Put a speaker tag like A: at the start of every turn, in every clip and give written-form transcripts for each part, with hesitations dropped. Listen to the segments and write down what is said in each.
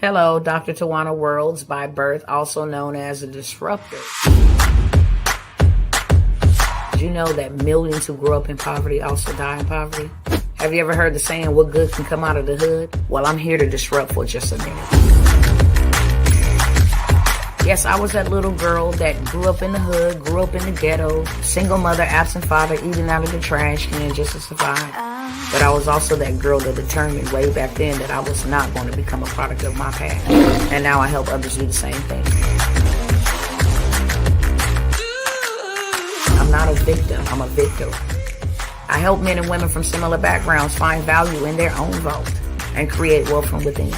A: Hello, Dr. Tawana Worlds by birth, also known as a disruptor. Did you know that millions who grew up in poverty also die in poverty? Have you ever heard the saying, what good can come out of the hood? Well, I'm here to disrupt for just a minute. Yes, I was that little girl that grew up in the hood, grew up in the ghetto, single mother, absent father, eating out of the trash can just to survive. But I was also that girl that determined way back then that I was not going to become a product of my past. And now I help others do the same thing. I'm not a victim, I'm a victor. I help men and women from similar backgrounds find value in their own vault and create wealth from within.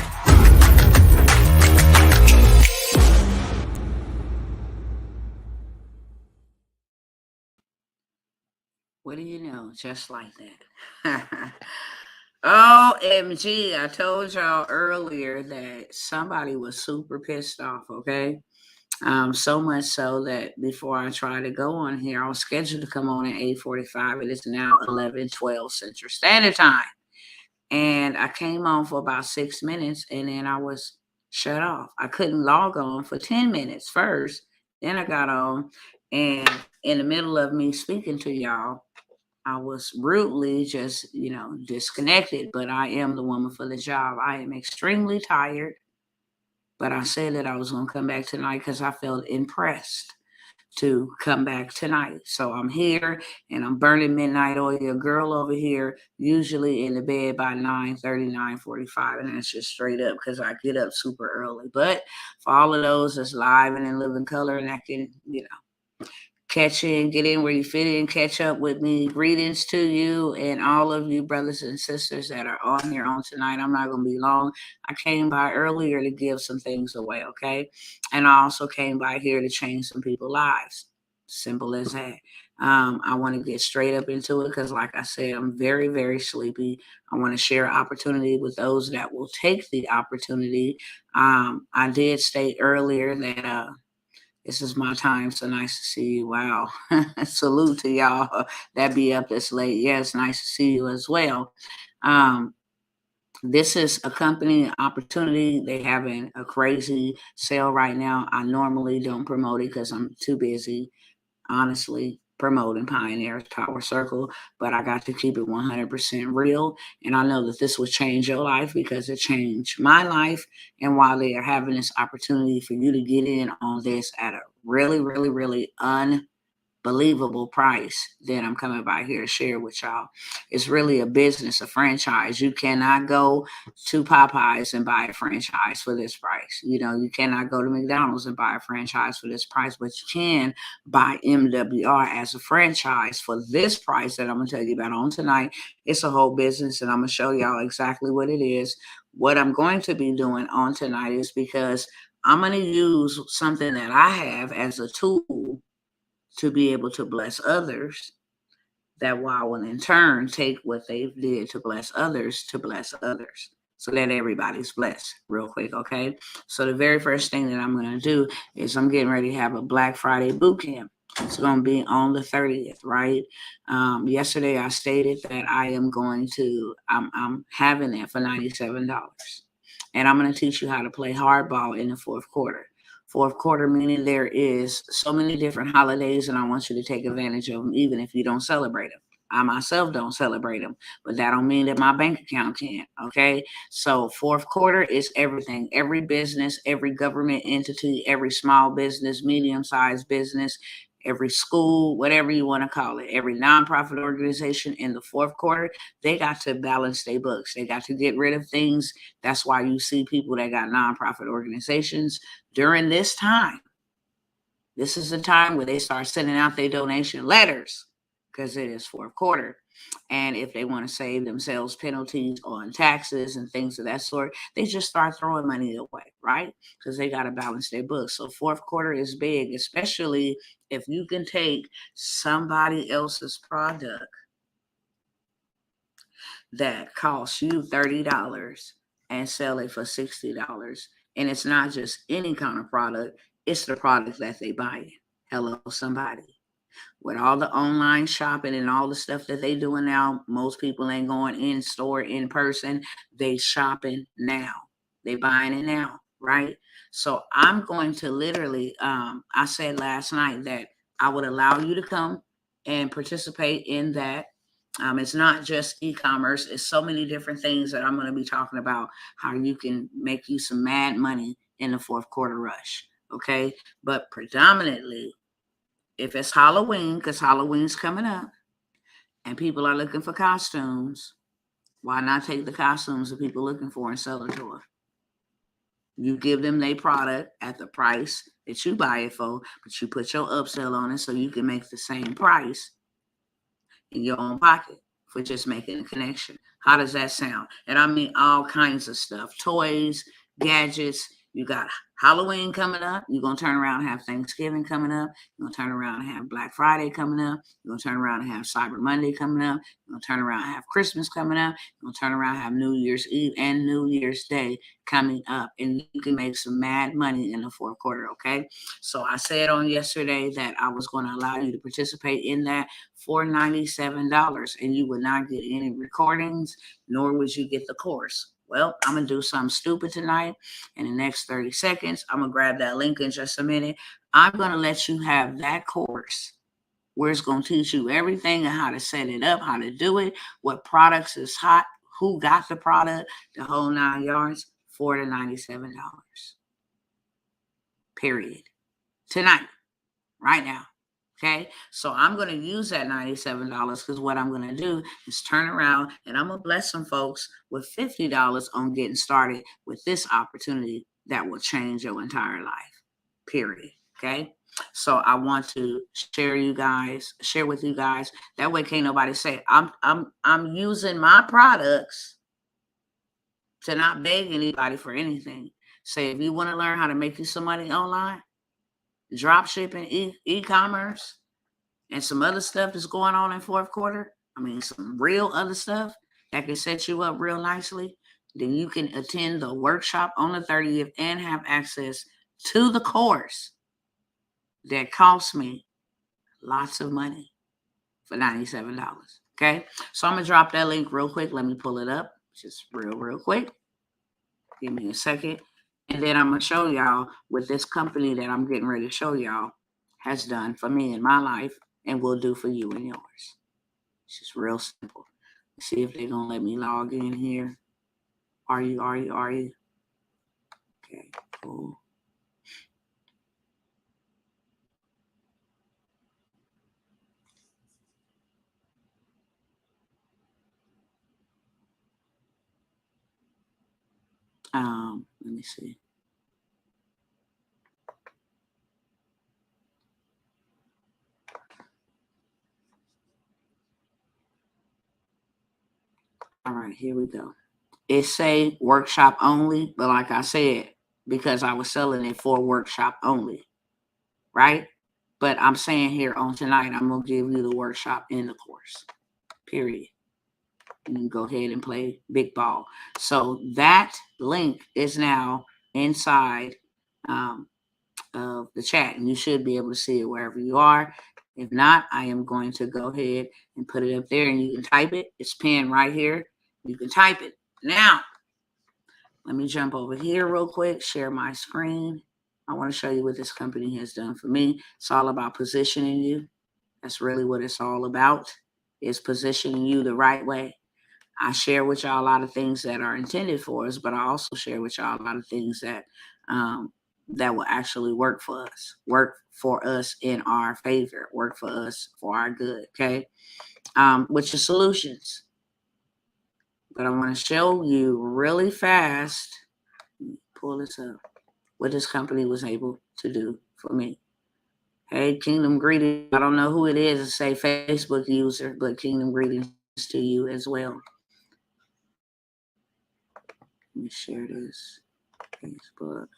A: What do you know? Just like that. OMG, I told y'all earlier that somebody was super pissed off, okay? So much so that before I tried to go on here, I was scheduled to come on at 8:45. It is now 11:12 Central Standard Time. And I came on for about 6 minutes and then I was shut off. I couldn't log on for 10 minutes first. Then I got on, and in the middle of me speaking to y'all, I was rudely just, disconnected, but I am the woman for the job. I am extremely tired, but I said that I was going to come back tonight because I felt impressed to come back tonight. So I'm here and I'm burning midnight oil. Your girl over here, usually in the bed by 9:30, 9:45, and that's just straight up because I get up super early. But for all of those that's live and in living color and I can, catch in, get in where you fit in, catch up with me. Greetings to you and all of you brothers and sisters that are on here on tonight. I'm not going to be long. I came by earlier to give some things away, okay? And I also came by here to change some people's lives. Simple as that. I want to get straight up into it because, like I said, I'm very, very sleepy. I want to share opportunity with those that will take the opportunity. I did state earlier that this is my time. So nice to see you. Wow. Salute to y'all that be up this late. Yes, nice to see you as well. This is a company opportunity. They having a crazy sale right now. I normally don't promote it because I'm too busy, honestly, promoting Pioneer's Power Circle, but I got to keep it 100% real. And I know that this will change your life because it changed my life. And while they are having this opportunity for you to get in on this at a really, really, really unbelievable price, then I'm coming by here to share with y'all. It's really a business, a franchise. You cannot go to Popeyes and buy a franchise for this price. You cannot go to McDonald's and buy a franchise for this price, but you can buy MWR as a franchise for this price that I'm going to tell you about on tonight. It's a whole business, and I'm going to show y'all exactly what it is. What I'm going to be doing on tonight is because I'm going to use something that I have as a tool to be able to bless others, that will in turn take what they did to bless others, so that everybody's blessed real quick. Okay, so the very first thing that I'm going to do is I'm getting ready to have a Black Friday boot camp. It's going to be on the 30th, right? Yesterday I stated that I'm having that for $97, and I'm going to teach you how to play hardball in the fourth quarter. Fourth quarter meaning there is so many different holidays, and I want you to take advantage of them, even if you don't celebrate them. I myself don't celebrate them, but that don't mean that my bank account can't, okay? So fourth quarter is everything. Every business, every government entity, every small business, medium-sized business, every school, whatever you want to call it, every nonprofit organization in the fourth quarter, they got to balance their books. They got to get rid of things. That's why you see people that got nonprofit organizations during this time. This is the time where they start sending out their donation letters because it is fourth quarter. And if they want to save themselves penalties on taxes and things of that sort, they just start throwing money away, right? Because they got to balance their books. So fourth quarter is big, especially if you can take somebody else's product that costs you $30 and sell it for $60. And it's not just any kind of product, it's the product that they buy. Hello, somebody. With all the online shopping and all the stuff that they doing now, most people ain't going in store in person. They shopping now. They're buying it now, right? So I'm going to literally, I said last night that I would allow you to come and participate in that. It's not just e-commerce. It's so many different things that I'm going to be talking about, how you can make you some mad money in the fourth quarter rush. Okay. But predominantly, if it's Halloween, because Halloween's coming up and people are looking for costumes, why not take the costumes that people are looking for and sell it to them? You give them their product at the price that you buy it for, but you put your upsell on it so you can make the same price in your own pocket for just making a connection. How does that sound? And I mean all kinds of stuff, toys, gadgets. You got Halloween coming up. You're going to turn around and have Thanksgiving coming up. You're going to turn around and have Black Friday coming up. You're going to turn around and have Cyber Monday coming up. You're going to turn around and have Christmas coming up. You're going to turn around and have New Year's Eve and New Year's Day coming up. And you can make some mad money in the fourth quarter, okay? So I said on yesterday that I was going to allow you to participate in that for $97. And you would not get any recordings, nor would you get the course. Well, I'm going to do something stupid tonight. In the next 30 seconds, I'm going to grab that link in just a minute. I'm going to let you have that course where it's going to teach you everything and how to set it up, how to do it, what products is hot, who got the product, the whole 9 yards for the $97. Period. Tonight, right now. Okay, so I'm going to use that $97 because what I'm going to do is turn around and I'm going to bless some folks with $50 on getting started with this opportunity that will change your entire life. Period. Okay, so I want to share with you guys. That way, can't nobody say I'm using my products to not beg anybody for anything. Say if you want to learn how to make you some money online, drop shipping, e-commerce, and some other stuff that's going on in fourth quarter, I mean, some real other stuff that can set you up real nicely, then you can attend the workshop on the 30th and have access to the course that cost me lots of money for $97. Okay, so I'm going to drop that link real quick. Let me pull it up just real quick. Give me a second. And then I'm going to show y'all what this company that I'm getting ready to show y'all has done for me in my life and will do for you and yours. It's just real simple. Let's see if they're going to let me log in here. Are you? Okay, cool. Let me see. All right, here we go. It say workshop only, but like I said, because I was selling it for workshop only, right? But I'm saying here on tonight, I'm going to give you the workshop in the course, period. And you go ahead and play big ball. So that link is now inside of the chat, and you should be able to see it wherever you are. If not, I am going to go ahead and put it up there, and you can type it. It's pinned right here. You can type it. Now, let me jump over here real quick, share my screen. I want to show you what this company has done for me. It's all about positioning you. That's really what it's all about, is positioning you the right way. I share with y'all a lot of things that are intended for us, but I also share with y'all a lot of things that that will actually work for us in our favor, work for us for our good, okay? Which is solutions. But I want to show you really fast, pull this up, what this company was able to do for me. Hey, Kingdom greetings. I don't know who it is to say Facebook user, but Kingdom greetings to you as well. Let me share this. Facebook.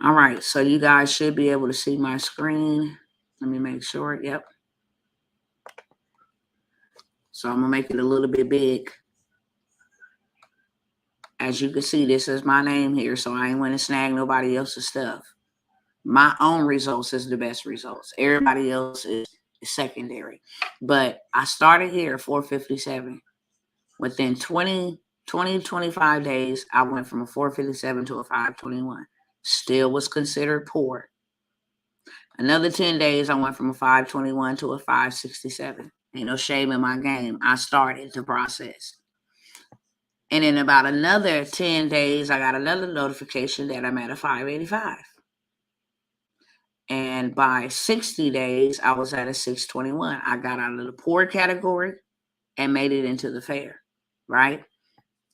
A: All right, so you guys should be able to see my screen. Let me make sure. Yep. So I'm going to make it a little bit big. As you can see, this is my name here, so I ain't want to snag nobody else's stuff. My own results is the best results. Everybody else is secondary. But I started here at 457. Within 20 25 days, I went from a 457 to a 521. Still was considered poor. Another 10 days, I went from a 521 to a 567. Ain't no shame in my game. I started the process. And in about another 10 days, I got another notification that I'm at a 585. And by 60 days, I was at a 621. I got out of the poor category and made it into the fair, right?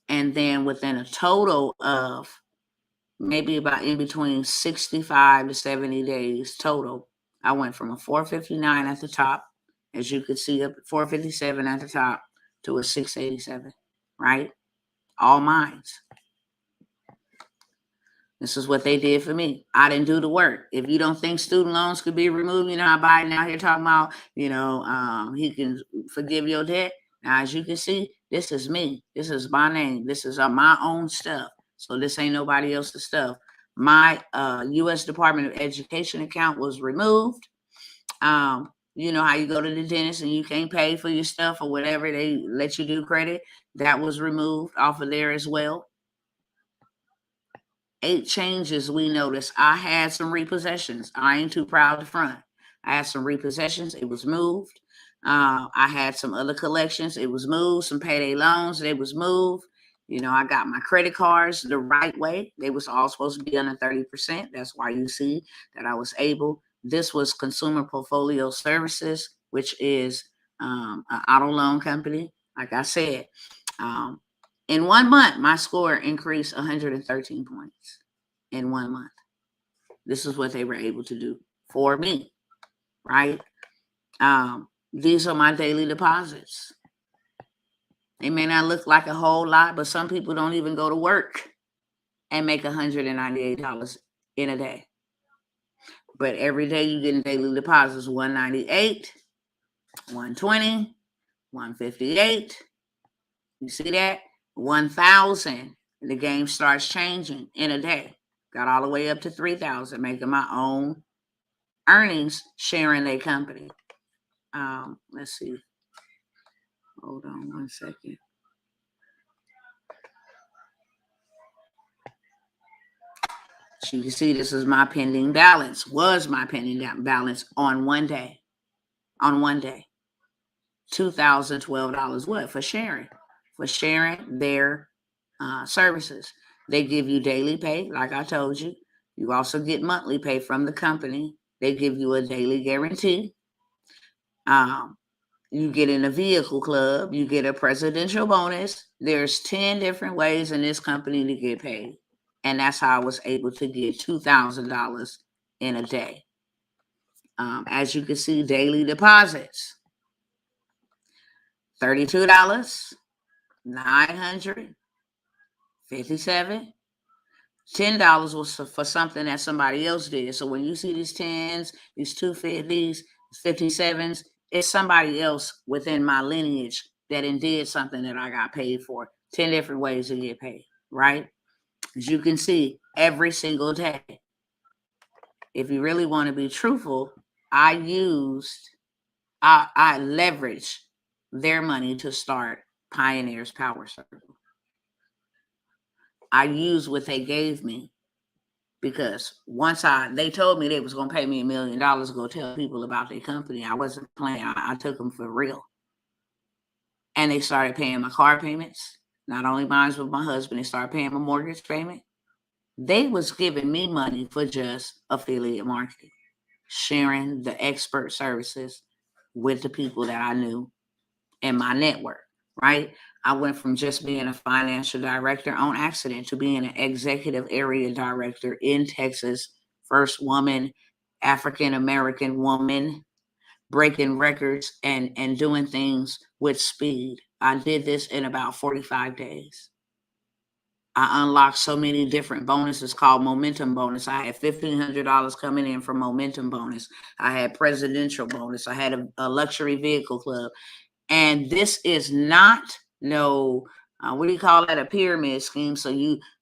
A: And then within a total of maybe about in between 65 to 70 days total, I went from a 459 at the top, as you could see, up 457 at the top, to a 687, right? All mines. This is what they did for me. I didn't do the work. If you don't think student loans could be removed, you know how Biden out here talking about, he can forgive your debt. Now, as you can see, this is me. This is my name. This is my own stuff. So this ain't nobody else's stuff. My U.S. Department of Education account was removed. You know how you go to the dentist and you can't pay for your stuff or whatever, they let you do credit. That was removed off of there as well. 8 changes we noticed. I had some repossessions. I ain't too proud to front. I had some repossessions. It was moved. I had some other collections. It was moved. Some payday loans. It was moved. You know, I got my credit cards the right way. They was all supposed to be under 30%. That's why you see that I was able. This was Consumer Portfolio Services, which is an auto loan company. Like I said, in 1 month, my score increased 113 points in 1 month. This is what they were able to do for me, right? These are my daily deposits. They may not look like a whole lot, but some people don't even go to work and make $198 in a day. But every day you get daily deposits, 198, 120, 158. You see that? 1,000. The game starts changing in a day. Got all the way up to 3,000, making my own earnings, sharing their company. Let's see. Hold on 1 second. So you can see this is my pending balance. Was my pending balance on one day. On one day. $2,012. What? For sharing. For sharing their services. They give you daily pay, like I told you. You also get monthly pay from the company. They give you a daily guarantee. You get in a vehicle club. You get a presidential bonus. There's 10 different ways in this company to get paid. And that's how I was able to get $2,000 in a day. As you can see, daily deposits. $32, $957. $10 was for something that somebody else did. So when you see these 10s, these 250s, 57s, it's somebody else within my lineage that did something that I got paid for. 10 different ways to get paid, right? As you can see, every single day. If you really want to be truthful, I leveraged their money to start Pioneer's Power Circle. I used what they gave me because once they told me they was going to pay me $1 million to go tell people about their company, I wasn't playing. I took them for real. And they started paying my car payments. Not only mine, but my husband. They started paying my mortgage payment. They was giving me money for just affiliate marketing, sharing the expert services with the people that I knew in my network, right? I went from just being a financial director on accident to being an executive area director in Texas, first woman, African-American woman, breaking records and doing things with speed. I did this in about 45 days. I unlocked so many different bonuses called momentum bonus. I had $1,500 coming in from momentum bonus. I had presidential bonus. I had a luxury vehicle club. And this is not what do you call that? A pyramid scheme. So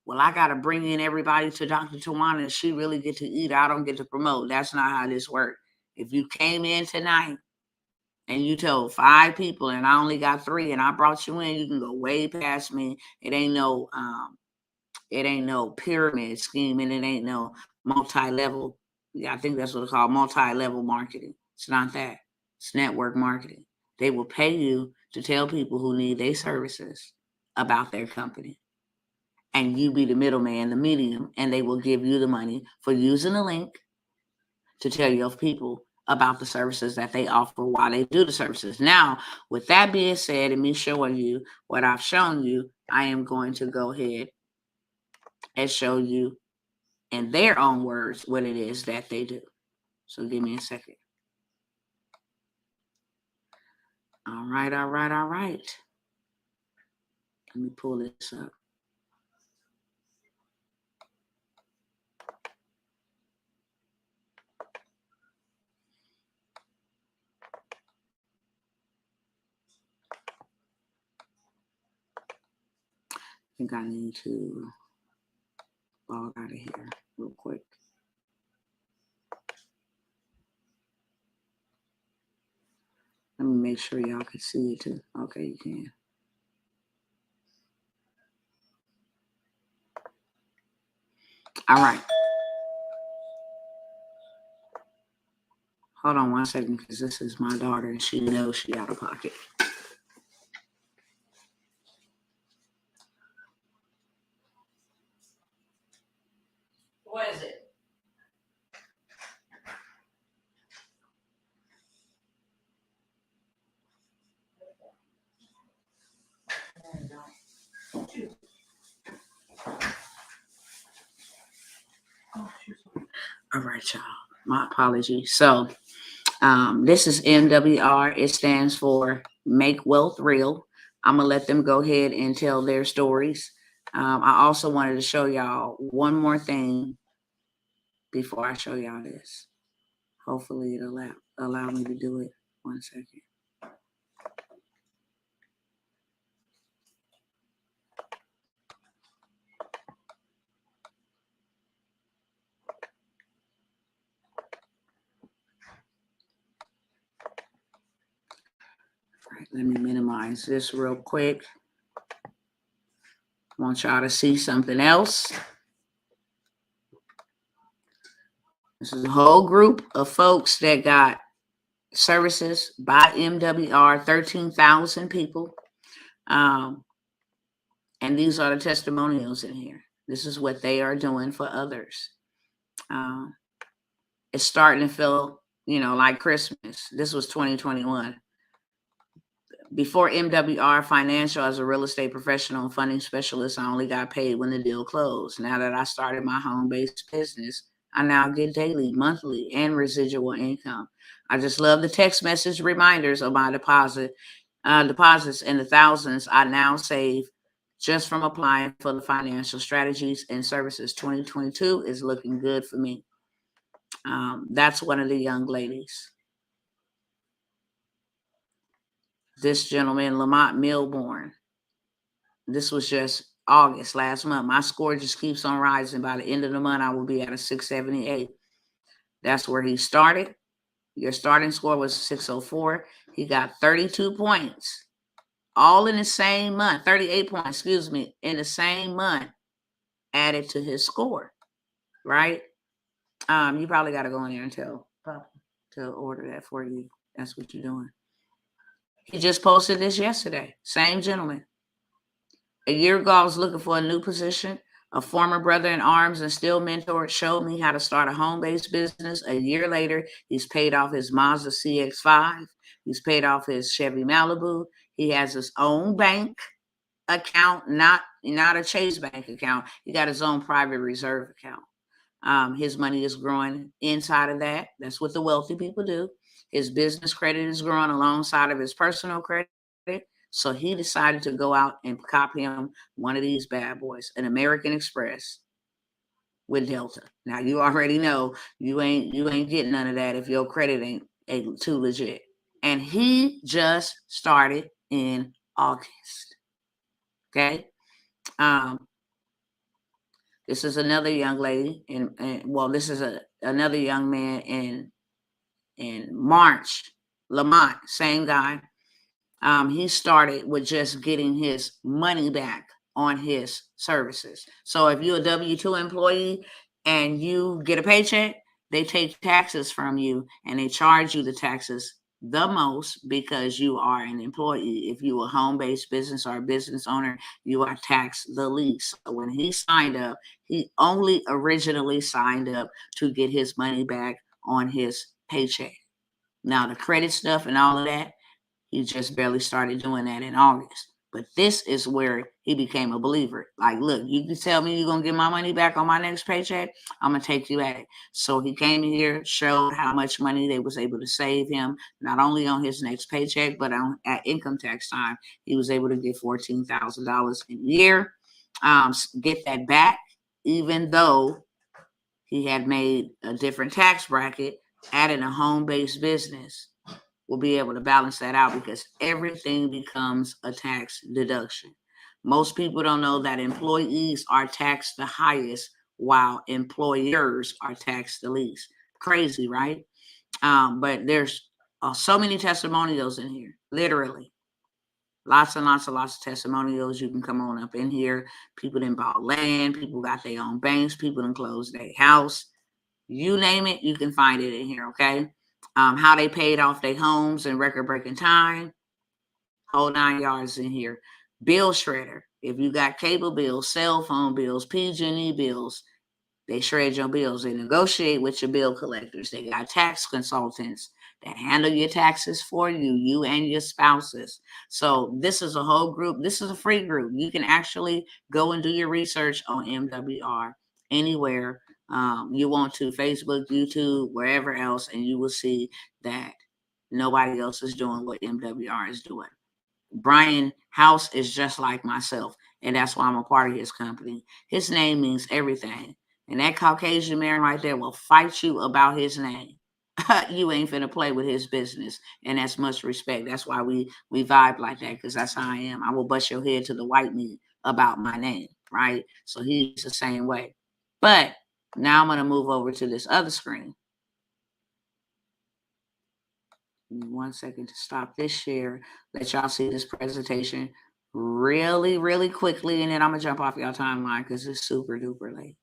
A: I got to bring in everybody to Dr. Tawana and she really get to eat. I don't get to promote. That's not how this works. If you came in tonight and you told 5 people and I only got 3 and I brought you in, you can go way past me. It ain't no pyramid scheme, and it ain't no multi-level. Yeah, I think that's what it's called, multi-level marketing. It's not that. It's network marketing. They will pay you to tell people who need their services about their company. And you be the middleman, the medium, and they will give you the money for using the link to tell your people about the services that they offer while they do the services. Now, with that being said, and me showing you what I've shown you, I am going to go ahead and show you in their own words what it is that they do. So give me a second. All right. Let me pull this up. I think I need to log out of here real quick. Let me make sure y'all can see it too. Okay, you can. All right. Hold on one second, because this is my daughter and she knows she out of pocket. What is it? All right, y'all. My apologies. So this is MWR. It stands for Make Wealth Real. I'm going to let them go ahead and tell their stories. I also wanted to show y'all one more thing before I show y'all this. Hopefully it'll allow me to do it. 1 second. All right, let me minimize this real quick. I want y'all to see something else. This is a whole group of folks that got services by MWR, 13,000 people. And these are the testimonials in here. This is what they are doing for others. It's starting to feel, like Christmas. This was 2021. Before MWR Financial, as a real estate professional and funding specialist, I only got paid when the deal closed. Now that I started my home-based business, I now get daily, monthly, and residual income. I just love the text message reminders of my deposits in the thousands I now save just from applying for the financial strategies and services. 2022 is looking good for me. That's one of the young ladies. This gentleman, Lamont Millborn. This was just August, last month. My score just keeps on rising. By the end of the month, I will be at a 678. That's where he started. Your starting score was 604. He got 32 points, all in the same month. 38 points, in the same month, added to his score, right? You probably got to go in there and tell Papa to order that for you. That's what you're doing. He just posted this yesterday. Same gentleman. A year ago, I was looking for a new position. A former brother in arms and still mentor showed me how to start a home-based business. A year later, he's paid off his Mazda CX-5. He's paid off his Chevy Malibu. He has his own bank account, not a Chase Bank account. He got his own private reserve account. His money is growing inside of that. That's what the wealthy people do. His business credit is growing alongside of his personal credit. So he decided to go out and copy him one of these bad boys, an American Express with Delta. Now you already know you ain't getting none of that if your credit ain't too legit. And he just started in August. Okay. This is another young lady, and this is another young man in March Lamont, same guy. He started with just getting his money back on his services. So if you're a W-2 employee and you get a paycheck, they take taxes from you and they charge you the taxes the most because you are an employee. If you are a home-based business or a business owner, you are taxed the least. So when he signed up, he only originally signed up to get his money back on his paycheck. Now the credit stuff and all of that, he just barely started doing that in August. But this is where he became a believer. Like, look, you can tell me you're going to get my money back on my next paycheck, I'm going to take you at it. So he came in here, showed how much money they was able to save him, not only on his next paycheck, but at income tax time. He was able to get $14,000 a year, get that back, even though he had made a different tax bracket, adding a home-based business. Will be able to balance that out because everything becomes a tax deduction. Most people don't know that employees are taxed the highest while employers are taxed the least. Crazy, right? But there's so many testimonials in here, literally. Lots and lots of testimonials. You can come on up in here. People done bought land. People got their own banks. People done closed their house. You name it, you can find it in here, okay? How they paid off their homes in record-breaking time. Whole 9 yards in here. Bill shredder. If you got cable bills, cell phone bills, PG&E bills, they shred your bills. They negotiate with your bill collectors. They got tax consultants that handle your taxes for you, you and your spouses. So this is a whole group. This is a free group. You can actually go and do your research on MWR anywhere you want to, Facebook, YouTube, wherever else, and you will see that nobody else is doing what MWR is doing. Brian House is just like myself, and that's why I'm a part of his company. His name means everything, and that Caucasian man right there will fight you about his name. You ain't finna play with his business, and that's much respect. That's why we vibe like that, because that's how I am. I will bust your head to the white meat about my name, right? So he's the same way. But now I'm gonna move over to this other screen. Give me 1 second to stop this share. Let y'all see this presentation really, really quickly, and then I'm gonna jump off y'all timeline because it's super duper late.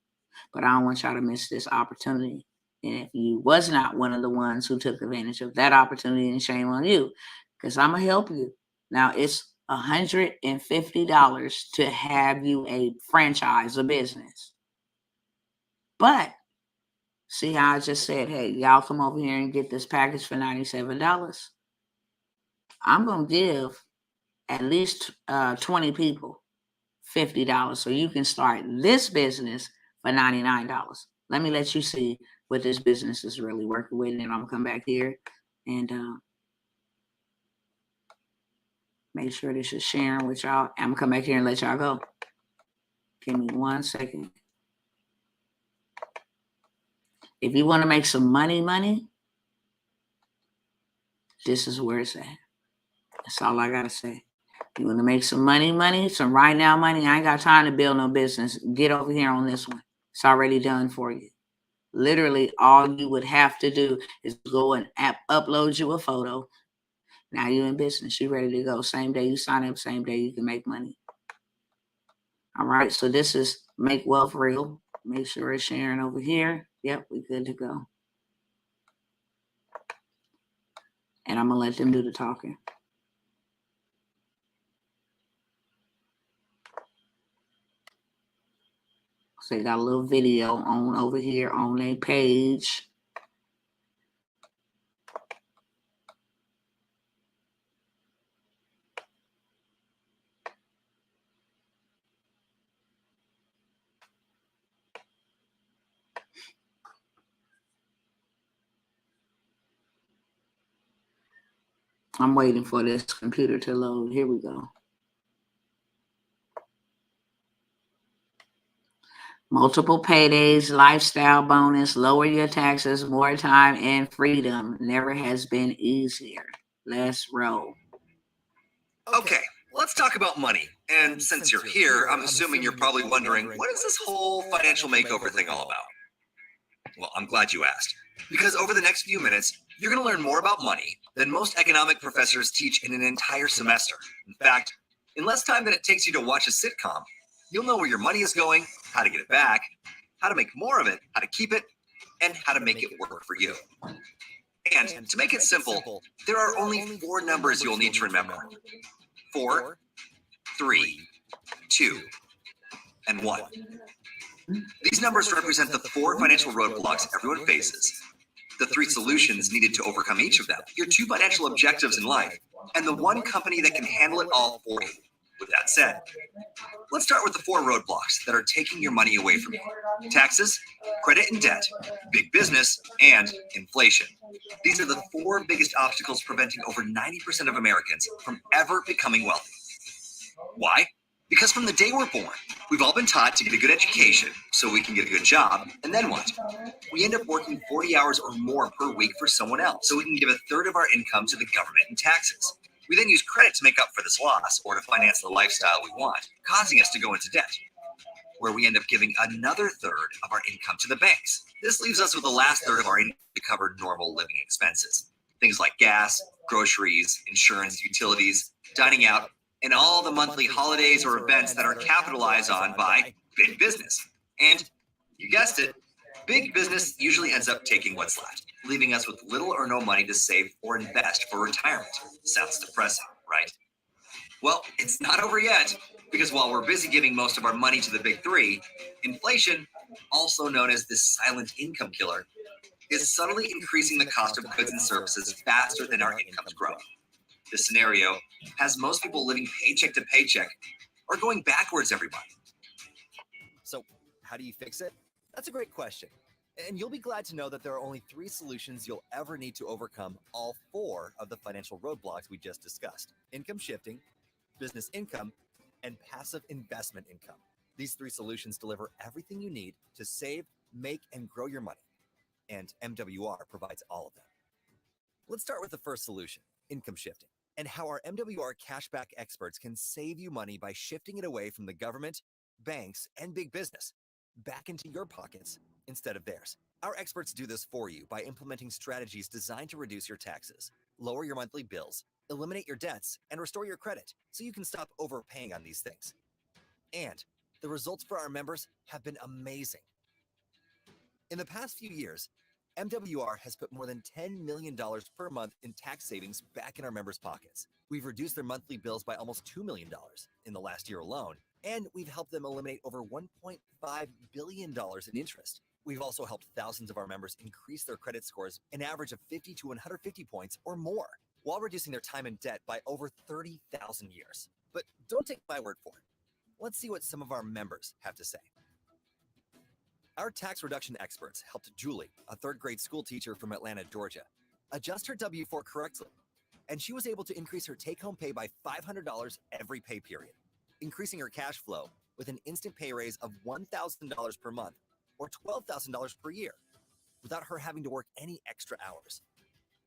A: But I don't want y'all to miss this opportunity. And if you was not one of the ones who took advantage of that opportunity, then shame on you, because I'm gonna help you. Now it's $150 to have you a franchise, a business. But see how I just said, hey, y'all come over here and get this package for $97. I'm going to give at least 20 people $50 so you can start this business for $99. Let me let you see what this business is really working with, and then I'm going to come back here and make sure this is sharing with y'all. I'm going to come back here and let y'all go. Give me 1 second. If you want to make some money, this is where it's at. That's all I got to say. You want to make some money, some right now money. I ain't got time to build no business. Get over here on this one. It's already done for you. Literally, all you would have to do is go and upload you a photo. Now you're in business. You're ready to go. Same day you sign up, same day you can make money. All right. So this is Make Wealth Real. Make sure it's sharing over here. Yep, we're good to go. And I'm going to let them do the talking. So they got a little video on over here on their page. I'm waiting for this computer to load. Here we go. Multiple paydays, lifestyle bonus, lower your taxes, more time, and freedom. Never has been easier. Let's roll.
B: Okay, let's talk about money. And since you're here, I'm assuming you're probably wondering, what is this whole financial makeover thing all about? Well, I'm glad you asked. Because over the next few minutes, You're going to learn more about money than most economic professors teach in an entire semester. In fact, in less time than it takes you to watch a sitcom, you'll know where your money is going, how to get it back, how to make more of it, how to keep it, and how to make it work for you. And to make it simple, there are only 4 numbers you'll need to remember. 4, 3, 2, and 1. These numbers represent the 4 financial roadblocks everyone faces, the 3 solutions needed to overcome each of them, your 2 financial objectives in life, and the 1 company that can handle it all for you. With that said, let's start with the 4 roadblocks that are taking your money away from you: taxes, credit and debt, big business, and inflation. These are the 4 biggest obstacles preventing over 90% of Americans from ever becoming wealthy. Why? Because from the day we're born, we've all been taught to get a good education so we can get a good job, and then what? We end up working 40 hours or more per week for someone else so we can give a third of our income to the government in taxes. We then use credit to make up for this loss or to finance the lifestyle we want, causing us to go into debt, where we end up giving another third of our income to the banks. This leaves us with the last third of our income to cover normal living expenses. Things like gas, groceries, insurance, utilities, dining out, and all the monthly holidays or events that are capitalized on by big business. And you guessed it, big business usually ends up taking what's left, leaving us with little or no money to save or invest for retirement. Sounds depressing, right? Well, it's not over yet, because while we're busy giving most of our money to the big 3, inflation, also known as the silent income killer, is subtly increasing the cost of goods and services faster than our incomes grow. This scenario has most people living paycheck to paycheck or going backwards every month.
C: So, how do you fix it? That's a great question. And you'll be glad to know that there are only 3 solutions you'll ever need to overcome all 4 of the financial roadblocks we just discussed: income shifting, business income, and passive investment income. These 3 solutions deliver everything you need to save, make, and grow your money. And MWR provides all of them. Let's start with the first solution, income shifting, and how our MWR cashback experts can save you money by shifting it away from the government, banks, and big business back into your pockets instead of theirs. Our experts do this for you by implementing strategies designed to reduce your taxes, lower your monthly bills, eliminate your debts, and restore your credit so you can stop overpaying on these things. And the results for our members have been amazing. In the past few years, MWR has put more than $10 million per month in tax savings back in our members' pockets. We've reduced their monthly bills by almost $2 million in the last year alone, and we've helped them eliminate over $1.5 billion in interest. We've also helped thousands of our members increase their credit scores an average of 50 to 150 points or more, while reducing their time in debt by over 30,000 years. But don't take my word for it. Let's see what some of our members have to say. Our tax reduction experts helped Julie, a 3rd grade school teacher from Atlanta, Georgia, adjust her W-4 correctly, and she was able to increase her take-home pay by $500 every pay period, increasing her cash flow with an instant pay raise of $1,000 per month or $12,000 per year, without her having to work any extra hours.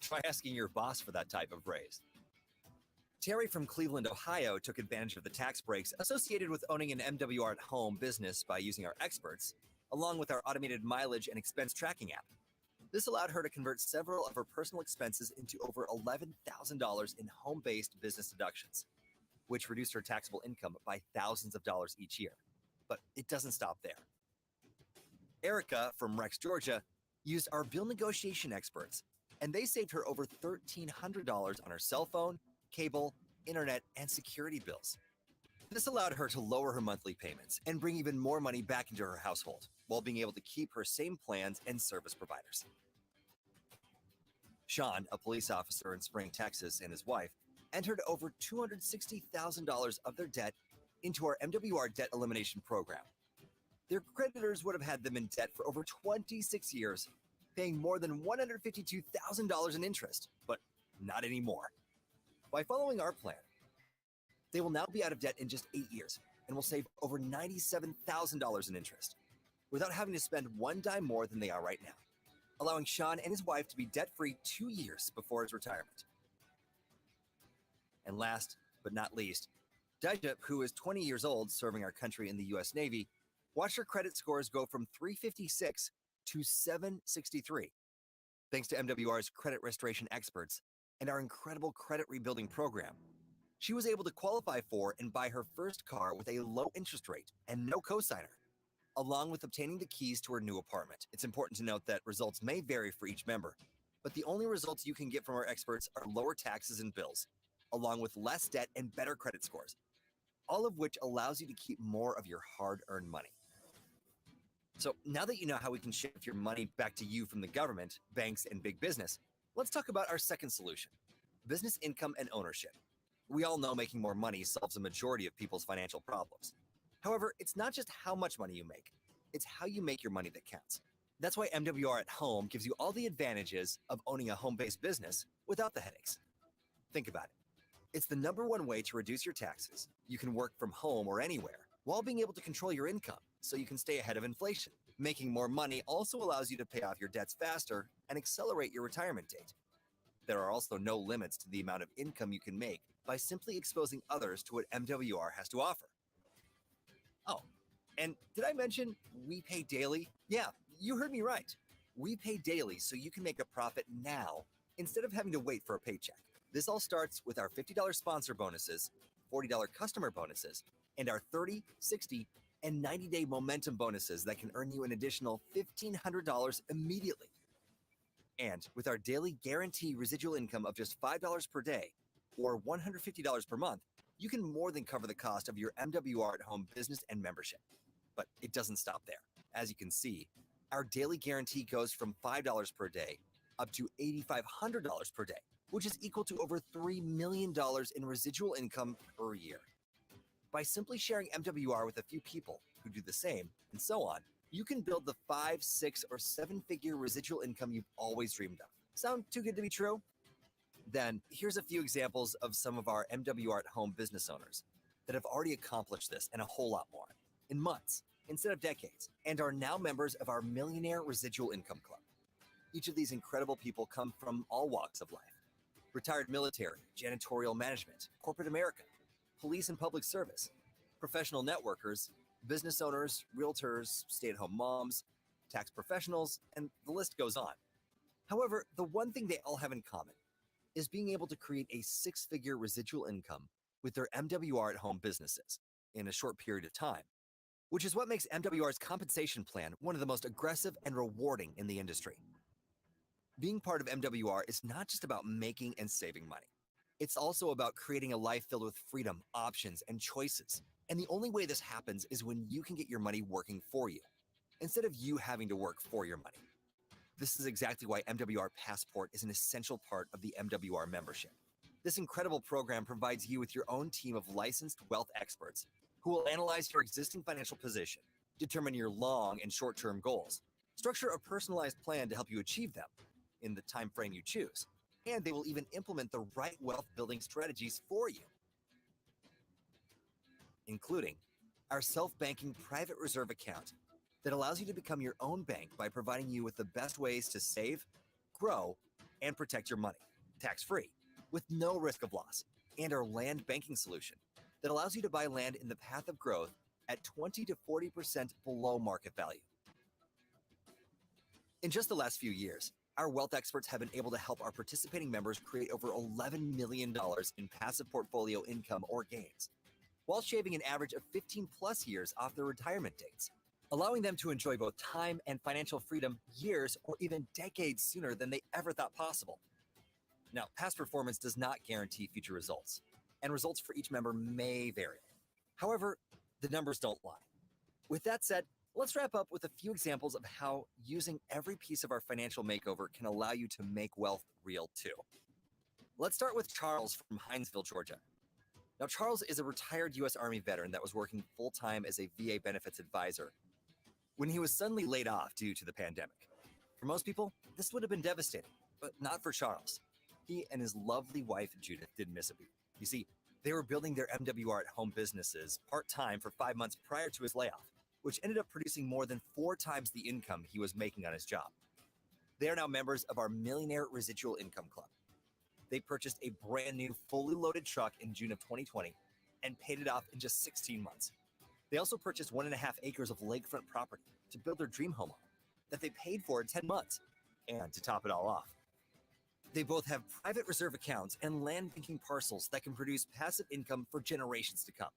C: Try asking your boss for that type of raise. Terry from Cleveland, Ohio took advantage of the tax breaks associated with owning an MWR at home business by using our experts, along with our automated mileage and expense tracking app. This allowed her to convert several of her personal expenses into over $11,000 in home-based business deductions, which reduced her taxable income by thousands of dollars each year. But it doesn't stop there. Erica from Rex, Georgia, used our bill negotiation experts, and they saved her over $1,300 on her cell phone, cable, internet, and security bills. This allowed her to lower her monthly payments and bring even more money back into her household, while being able to keep her same plans and service providers. Sean, a police officer in Spring, Texas, and his wife entered over $260,000 of their debt into our MWR debt elimination program. Their creditors would have had them in debt for over 26 years, paying more than $152,000 in interest, but not anymore. By following our plan, they will now be out of debt in just 8 years and will save over $97,000 in interest, without having to spend one dime more than they are right now, allowing Sean and his wife to be debt-free 2 years before his retirement. And last but not least, Dijip, who is 20 years old serving our country in the U.S. Navy, watched her credit scores go from 356 to 763, Thanks to MWR's credit restoration experts and our incredible credit rebuilding program, she was able to qualify for and buy her first car with a low interest rate and no cosigner, along with obtaining the keys to her new apartment. It's important to note that results may vary for each member, but the only results you can get from our experts are lower taxes and bills, along with less debt and better credit scores, all of which allows you to keep more of your hard-earned money. So now that you know how we can shift your money back to you from the government, banks, and big business, let's talk about our second solution, business income and ownership. We all know making more money solves a majority of people's financial problems. However, it's not just how much money you make, it's how you make your money that counts. That's why MWR at Home gives you all the advantages of owning a home-based business without the headaches. Think about it. It's the #1 way to reduce your taxes. You can work from home or anywhere while being able to control your income so you can stay ahead of inflation. Making more money also allows you to pay off your debts faster and accelerate your retirement date. There are also no limits to the amount of income you can make by simply exposing others to what MWR has to offer. Oh, and did I mention we pay daily? Yeah, you heard me right. We pay daily so you can make a profit now instead of having to wait for a paycheck. This all starts with our $50 sponsor bonuses, $40 customer bonuses, and our 30, 60, and 90-day momentum bonuses that can earn you an additional $1,500 immediately. And with our daily guarantee residual income of just $5 per day or $150 per month, you can more than cover the cost of your MWR at Home business and membership. But it doesn't stop there. As you can see, our daily guarantee goes from $5 per day up to $8,500 per day, which is equal to over $3 million in residual income per year. By simply sharing MWR with a few people who do the same, and so on, you can build the 5, 6, or 7-figure residual income you've always dreamed of. Sound too good to be true? Then here's a few examples of some of our MWR at Home business owners that have already accomplished this and a whole lot more in months instead of decades, and are now members of our Millionaire Residual Income Club. Each of these incredible people come from all walks of life: retired military, janitorial management, corporate America, police and public service, professional networkers, business owners, realtors, stay-at-home moms, tax professionals, and the list goes on. However, the one thing they all have in common is being able to create a 6-figure residual income with their MWR at Home businesses in a short period of time, which is what makes MWR's compensation plan one of the most aggressive and rewarding in the industry. Being part of MWR is not just about making and saving money. It's also about creating a life filled with freedom, options, and choices. And the only way this happens is when you can get your money working for you, instead of you having to work for your money. This is exactly why MWR Passport is an essential part of the MWR membership. This incredible program provides you with your own team of licensed wealth experts who will analyze your existing financial position, determine your long and short-term goals, structure a personalized plan to help you achieve them in the time frame you choose, and they will even implement the right wealth building strategies for you, including our self-banking private reserve account that allows you to become your own bank by providing you with the best ways to save, grow, and protect your money, tax-free, with no risk of loss, and our land banking solution that allows you to buy land in the path of growth at 20 to 40% below market value. In just the last few years, our wealth experts have been able to help our participating members create over $11 million in passive portfolio income or gains, while shaving an average of 15 plus years off their retirement dates, allowing them to enjoy both time and financial freedom years or even decades sooner than they ever thought possible. Now, past performance does not guarantee future results, and results for each member may vary. However, the numbers don't lie. With that said, let's wrap up with a few examples of how using every piece of our financial makeover can allow you to make wealth real too. Let's start with Charles from Hinesville, Georgia. Now, Charles is a retired U.S. Army veteran that was working full-time as a VA benefits advisor when he was suddenly laid off due to the pandemic. For most people, this would have been devastating, but not for Charles. He and his lovely wife, Judith, didn't miss a beat. You see, they were building their MWR at Home businesses part-time for 5 months prior to his layoff, which ended up producing more than 4 times the income he was making on his job. They are now members of our Millionaire Residual Income Club. They purchased a brand new, fully loaded truck in June of 2020 and paid it off in just 16 months. They also purchased 1.5 acres of lakefront property to build their dream home on that they paid for in 10 months. And to top it all off, they both have private reserve accounts and land banking parcels that can produce passive income for generations to come.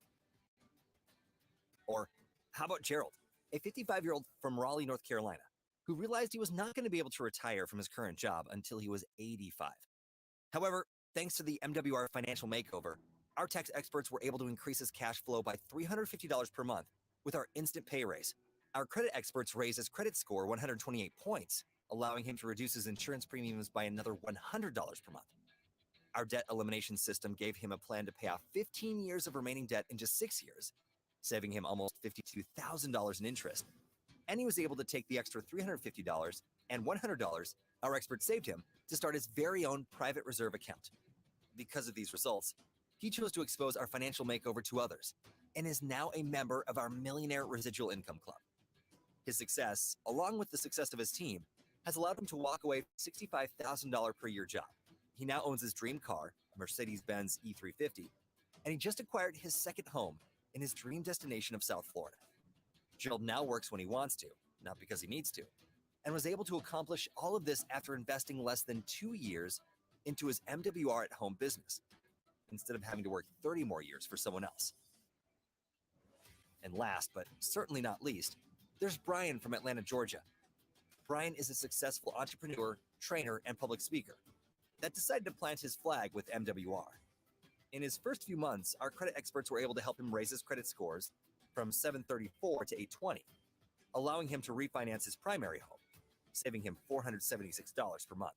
C: Or how about Gerald, a 55-year-old from Raleigh, North Carolina, who realized he was not going to be able to retire from his current job until he was 85. However, thanks to the MWR Financial Makeover, our tax experts were able to increase his cash flow by $350 per month with our instant pay raise. Our credit experts raised his credit score 128 points, allowing him to reduce his insurance premiums by another $100 per month. Our debt elimination system gave him a plan to pay off 15 years of remaining debt in just 6 years, saving him almost $52,000 in interest. And he was able to take the extra $350 and $100 our experts saved him to start his very own private reserve account. Because of these results, he chose to expose our financial makeover to others and is now a member of our Millionaire Residual Income Club. His success, along with the success of his team, has allowed him to walk away from a $65,000 per year job. He now owns his dream car, a Mercedes-Benz E350, and he just acquired his second home in his dream destination of South Florida. Gerald now works when he wants to, not because he needs to, and was able to accomplish all of this after investing less than 2 years into his MWR at home business, instead of having to work 30 more years for someone else. And last, but certainly not least, there's Brian from Atlanta, Georgia. Brian is a successful entrepreneur, trainer, and public speaker that decided to plant his flag with MWR. In his first few months, our credit experts were able to help him raise his credit scores from 734 to 820, allowing him to refinance his primary home, saving him $476 per month.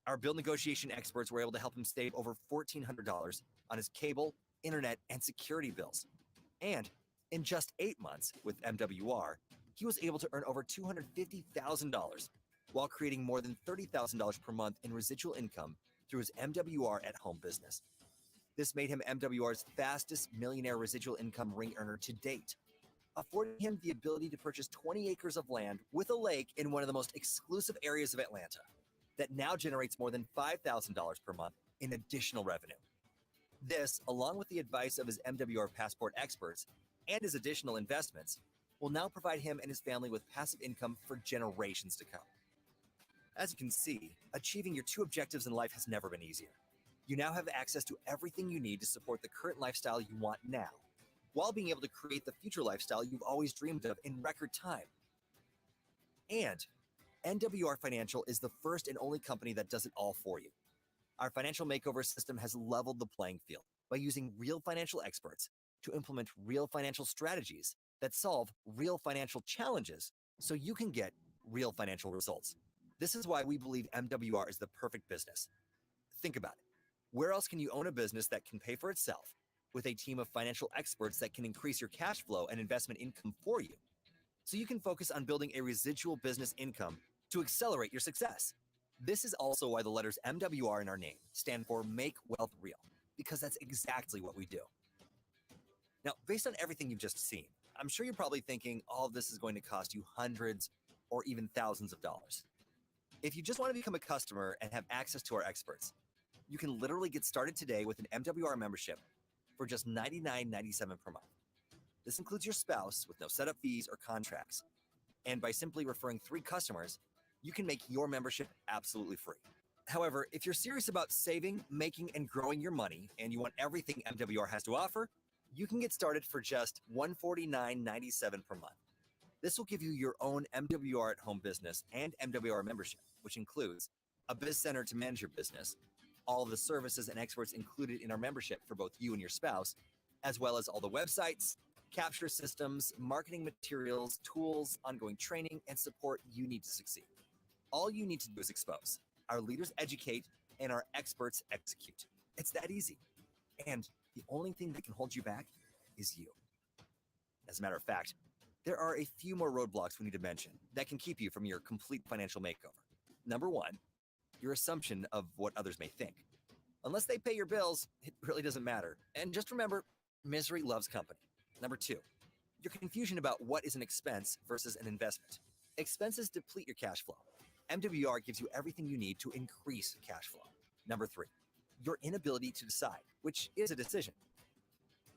C: Our bill negotiation experts were able to help him save over $1,400 on his cable, internet, and security bills. And in just 8 months with MWR, he was able to earn over $250,000 while creating more than $30,000 per month in residual income through his MWR at home business. This made him MWR's fastest millionaire residual income ring earner to date, affording him the ability to purchase 20 acres of land with a lake in one of the most exclusive areas of Atlanta that now generates more than $5,000 per month in additional revenue. This, along with the advice of his MWR Passport experts and his additional investments, will now provide him and his family with passive income for generations to come. As you can see, achieving your 2 objectives in life has never been easier. You now have access to everything you need to support the current lifestyle you want now, while being able to create the future lifestyle you've always dreamed of in record time. And NWR Financial is the first and only company that does it all for you. Our financial makeover system has leveled the playing field by using real financial experts to implement real financial strategies that solve real financial challenges so you can get real financial results. This is why we believe MWR is the perfect business. Think about it. Where else can you own a business that can pay for itself with a team of financial experts that can increase your cash flow and investment income for you, so you can focus on building a residual business income to accelerate your success? This is also why the letters MWR in our name stand for Make Wealth Real, because that's exactly what we do. Now, based on everything you've just seen, I'm sure you're probably thinking all of this is going to cost you hundreds or even thousands of dollars. If you just want to become a customer and have access to our experts, you can literally get started today with an MWR membership for just $99.97 per month. This includes your spouse with no setup fees or contracts. And by simply referring 3 customers, you can make your membership absolutely free. However, if you're serious about saving, making, and growing your money, and you want everything MWR has to offer, you can get started for just $149.97 per month. This will give you your own MWR at home business and MWR membership, which includes a biz center to manage your business, all of the services and experts included in our membership for both you and your spouse, as well as all the websites, capture systems, marketing materials, tools, ongoing training, and support you need to succeed. All you need to do is expose. Our leaders educate, and our experts execute. It's that easy. And the only thing that can hold you back is you. As a matter of fact, there are a few more roadblocks we need to mention that can keep you from your complete financial makeover. Number 1, your assumption of what others may think. Unless they pay your bills, it really doesn't matter. And just remember, misery loves company. Number 2, your confusion about what is an expense versus an investment. Expenses deplete your cash flow. MWR gives you everything you need to increase cash flow. Number 3, your inability to decide, which is a decision.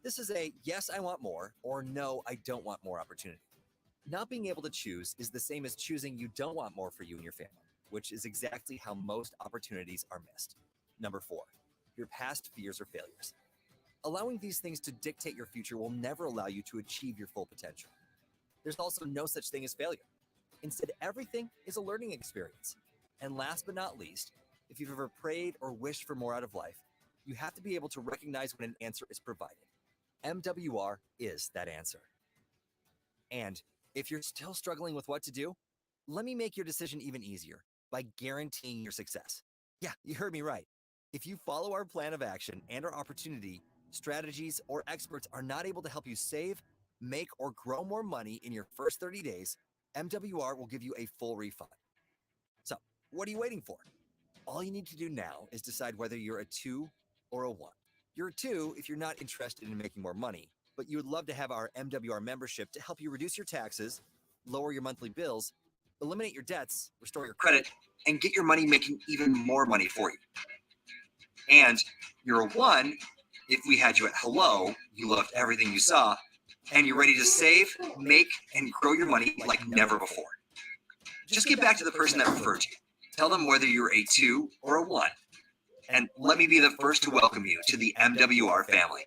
C: This is a yes, I want more, or no, I don't want more opportunity. Not being able to choose is the same as choosing you don't want more for you and your family. which is exactly how most opportunities are missed. Number 4, your past fears or failures. Allowing these things to dictate your future will never allow you to achieve your full potential. There's also no such thing as failure. Instead, everything is a learning experience. And last but not least, if you've ever prayed or wished for more out of life, you have to be able to recognize when an answer is provided. MWR is that answer. And if you're still struggling with what to do, let me make your decision even easier by guaranteeing your success. Yeah, you heard me right. If you follow our plan of action and our opportunity, strategies, or experts are not able to help you save, make, or grow more money in your first 30 days, MWR will give you a full refund. So, what are you waiting for? All you need to do now is decide whether you're a 2 or a 1. You're a 2 if you're not interested in making more money, but you would love to have our MWR membership to help you reduce your taxes, lower your monthly bills, eliminate your debts, restore your credit,
B: and get your money making even more money for you. And you're a 1 if we had you at hello, you loved everything you saw, and you're ready to save, make, and grow your money like never before. Just get back to the person that referred you. Tell them whether you're a 2 or a 1. And let me be the first to welcome you to the MWR family.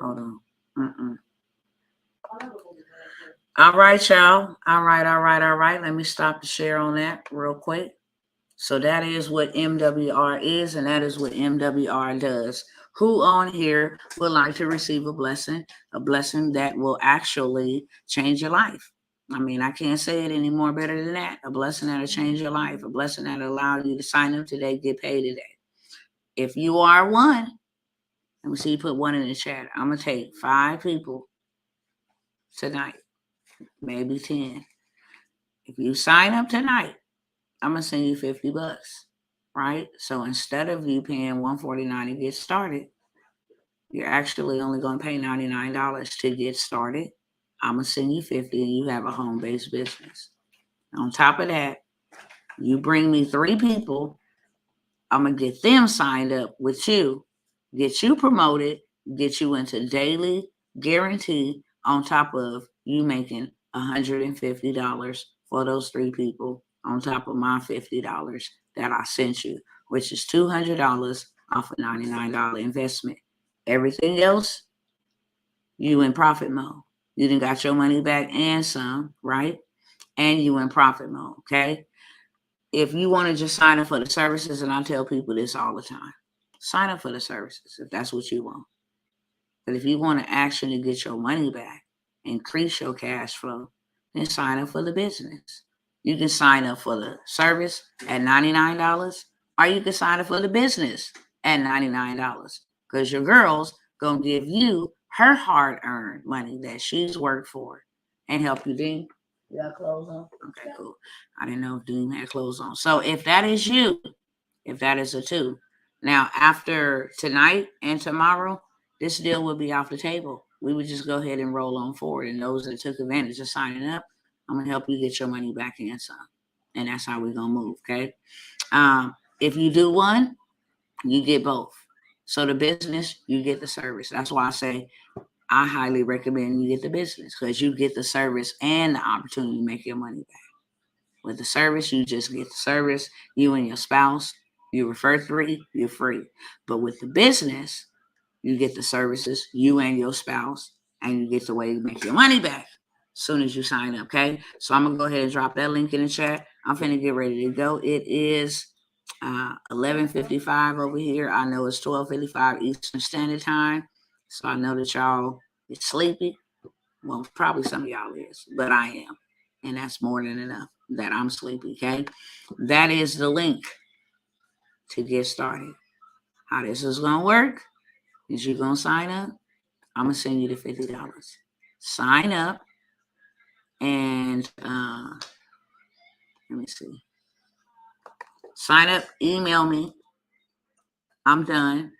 A: Hold on. All right, y'all. All right. Let me stop the share on that real quick. So that is what MWR is, and that is what MWR does. Who on here would like to receive a blessing that will actually change your life? I mean, I can't say it any more better than that. A blessing that'll change your life, a blessing that'll allow you to sign up today, get paid today. If you are 1, let me see you put 1 in the chat. I'm going to take 5 people tonight, maybe 10. If you sign up tonight, I'm going to send you $50, right? So instead of you paying $149 to get started, you're actually only going to pay $99 to get started. I'm going to send you $50 and you have a home-based business. On top of that, you bring me 3 people, I'm going to get them signed up with you, get you promoted, get you into daily guarantee on top of you making $150 for those 3 people on top of my $50 that I sent you, which is $200 off a $99 investment. Everything else, you in profit mode. You done got your money back and some, right? And you in profit mode, okay? If you want to just sign up for the services, and I tell people this all the time, sign up for the services if that's what you want. But if you want to actually get your money back, increase your cash flow, then sign up for the business. You can sign up for the service at $99, or you can sign up for the business at $99, because your girl's going to give you her hard-earned money that she's worked for and help you. Dean, you got clothes on? Okay, cool. I didn't know if Dean had clothes on. So if that is you, if that is a 2, now after tonight and tomorrow, this deal will be off the table. We would just go ahead and roll on forward. And those that took advantage of signing up, I'm going to help you get your money back and some. And that's how we're going to move, okay? If you do 1, you get both. So the business, you get the service. That's why I say I highly recommend you get the business, because you get the service and the opportunity to make your money back. With the service, you just get the service. You and your spouse, you refer 3, you're free. But with the business, you get the services, you and your spouse, and you get the way to make your money back as soon as you sign up, okay? So I'm going to go ahead and drop that link in the chat. I'm finna get ready to go. It is 11:55 over here. I know it's 12:55 Eastern Standard Time. So I know that y'all is sleepy. Well, probably some of y'all is, but I am. And that's more than enough that I'm sleepy, okay? That is the link to get started. How this is going to work is you're going to sign up. I'm going to send you the $50. Sign up. And let me see. Sign up. Email me. I'm done.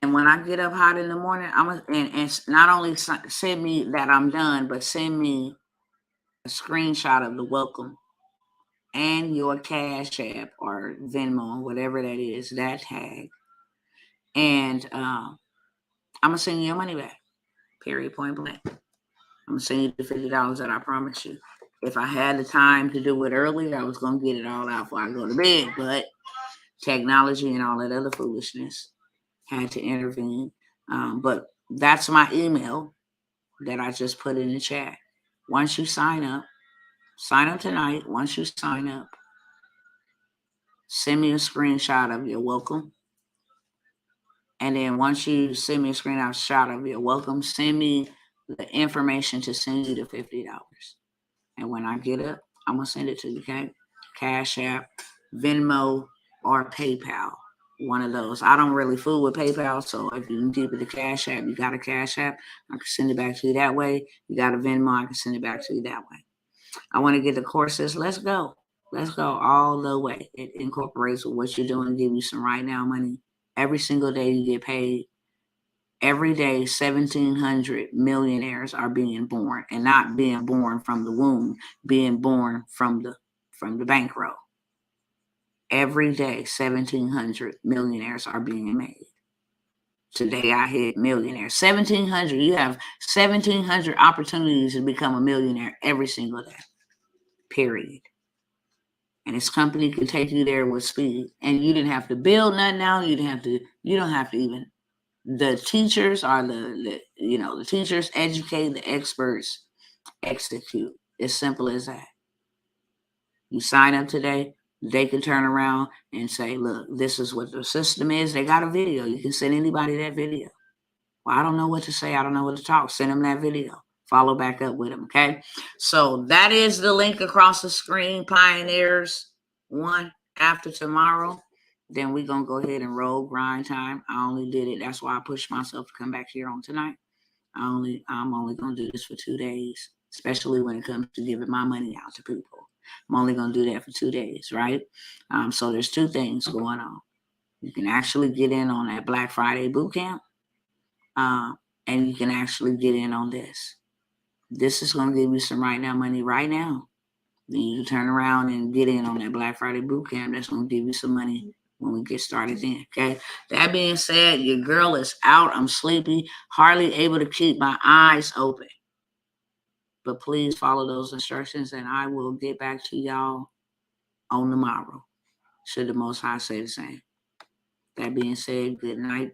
A: And when I get up hot in the morning, and not only send me that I'm done, but send me a screenshot of the welcome and your Cash App or Venmo, whatever that is, that tag. And I'm going to send you your money back. Period, point blank. I'm going to send you the $50 that I promised you. If I had the time to do it earlier, I was going to get it all out before I go to bed. But technology and all that other foolishness had to intervene. But that's my email that I just put in the chat. Once you sign up tonight. Once you sign up, send me a screenshot of your welcome. And then once you send me a screenshot of your welcome, send me the information to send you the $50. And when I get up, I'm going to send it to you, okay? Cash App, Venmo, or PayPal. One of those. I don't really fool with PayPal, so if you can keep it to Cash App, you got a Cash App, I can send it back to you that way. You got a Venmo, I can send it back to you that way. I want to get the courses. Let's go. Let's go all the way. It incorporates with what you're doing, give you some right now money. Every single day you get paid. Every day, 1,700 millionaires are being born, and not being born from the womb, being born from the bankroll. Every day, 1,700 millionaires are being made. Today, I hit millionaire. 1,700. You have 1,700 opportunities to become a millionaire every single day. Period. And this company can take you there with speed. And you didn't have to build nothing out. You don't have to even. The teachers are the teachers educate, the experts execute. As simple as that. You sign up today, they can turn around and say, look, this is what the system is. They got a video. You can send anybody that video. Well, I don't know what to say. I don't know what to talk. Send them that video. Follow back up with them, okay? So that is the link across the screen, Pioneers 1 after tomorrow. Then we're going to go ahead and roll grind time. I only did it. That's why I pushed myself to come back here on tonight. I'm only going to do this for 2 days, especially when it comes to giving my money out to people. I'm only going to do that for 2 days, right? So there's 2 things going on. You can actually get in on that Black Friday boot camp, and you can actually get in on this. This is going to give you some right now money right now. Then you can turn around and get in on that Black Friday boot camp. That's going to give you some money when we get started then, okay? That being said, your girl is out. I'm sleepy, hardly able to keep my eyes open. But please follow those instructions, and I will get back to y'all on tomorrow, should the Most High say the same. That being said, good night,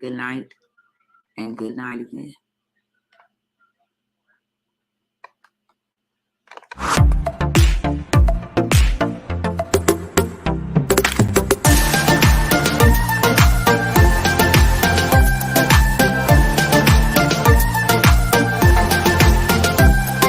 A: and good night again.